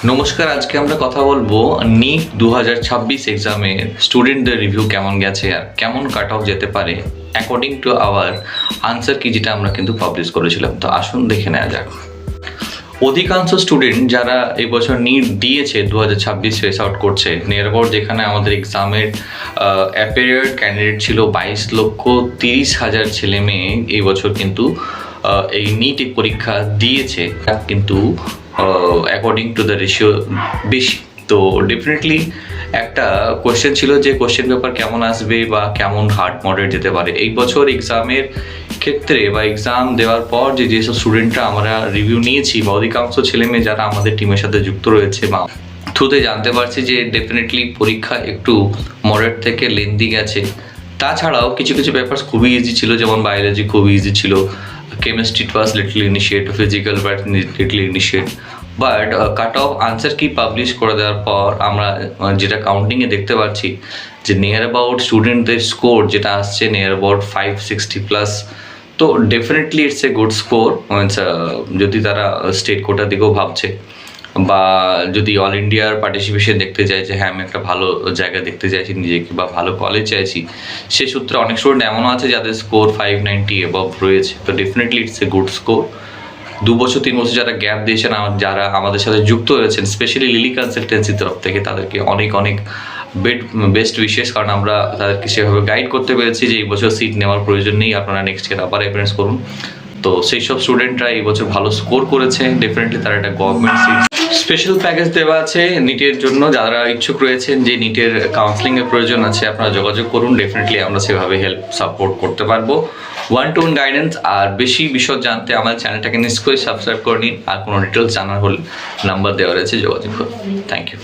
নমস্কার, আজকে আমরা কথা বলবো নিট 2026 এক্সামের স্টুডেন্টদের রিভিউ কেমন গেছে আর কেমন কাট অফ যেতে পারে অ্যাকর্ডিং টু আওয়ার আনসার কি, যেটা আমরা কিন্তু পাবলিশ করেছিলাম। তো আসুন দেখে নেওয়া যাক। অধিকাংশ স্টুডেন্ট যারা এবছর নিট দিয়েছে 2026 ফেস আউট করছে, নিয়ার অ্যাবাউট যেখানে আমাদের এক্সামের অ্যাপিয়ার ক্যান্ডিডেট ছিল 22,30,000 ছেলে মেয়ে এই বছর কিন্তু এই নিট পরীক্ষা দিয়েছে, কিন্তু অ্যাকর্ডিং টু দ্য রেশিও বেশি। তো ডেফিনেটলি একটা কোয়েশ্চেন ছিল যে কোয়েশ্চেন পেপার কেমন আসবে বা কেমন হার্ড মডারেট যেতে পারে এই বছর এক্সামের ক্ষেত্রে, বা এক্সাম দেওয়ার পর যেসব স্টুডেন্টরা আমরা রিভিউ নিয়েছি বা অধিকাংশ ছেলেমেয়ে যারা আমাদের টিমের সাথে যুক্ত রয়েছে বা থ্রুতে জানতে পারছি যে ডেফিনেটলি পরীক্ষা একটু মডারেট থেকে লেন্দি গেছে। তাছাড়াও কিছু কিছু পেপার খুবই ইজি ছিল, যেমন বায়োলজি খুবই ইজি ছিল, chemistry was little initiate, physical but little initiate. But cut off answer কি পাবলিশ করে দেওয়ার পর আমরা যেটা কাউন্টিংয়ে দেখতে পাচ্ছি যে নিয়ার অ্যাবাউট স্টুডেন্টদের স্কোর যেটা আসছে নিয়ার অ্যাবাউট 560+। তো definitely it's a good score. Means যদি তারা স্টেট কোটার দিকেও ভাবছে বা যদি অল ইন্ডিয়ার পার্টিসিপেশন দেখতে চাইছে, হ্যাঁ আমি একটা ভালো জায়গা দেখতে চাইছি নিজেকে বা ভালো কলেজ চাইছি, সে সূত্রে অনেক স্টুডেন্ট এমনও আছে যাদের স্কোর 590 অ্যাবভ রয়েছে। তো definitely it's a good score. 2 বছর 3 বছর যারা গ্যাপ দিয়েছেন, যারা আমাদের সাথে যুক্ত হয়েছেন, স্পেশালি লিলি কনসালটেন্সির তরফ থেকে তাদেরকে অনেক অনেক বেস্ট উইশেস, কারণ আমরা তাদেরকে সেভাবে গাইড করতে পেরেছি যে এই বছর সিট নেওয়ার প্রয়োজন নেই, আপনারা নেক্সট ইয়ার আবার অ্যাপিয়ারেন্স করুন। তো সেই সব স্টুডেন্টরা এই বছর ভালো স্কোর করেছে, ডেফিনেটলি তারা একটা গভর্নমেন্ট সিট। স্পেশাল প্যাকেজ দেওয়া আছে নিটের জন্য, যারা ইচ্ছুক রয়েছেন যে নিটের কাউন্সিলিংয়ের প্রয়োজন আছে, আপনারা যোগাযোগ করুন, ডেফিনেটলি আমরা সেভাবে হেল্প সাপোর্ট করতে পারবো, 1-to-1 গাইডেন্স। আর বেশি বিষয় জানতে আমাদের চ্যানেলটাকে নিশ্চয়ই সাবস্ক্রাইব করে নিন, আর কোনো ডিটেলস জানার হলে নাম্বার দেওয়া রয়েছে, যোগাযোগ করুন। Thank you.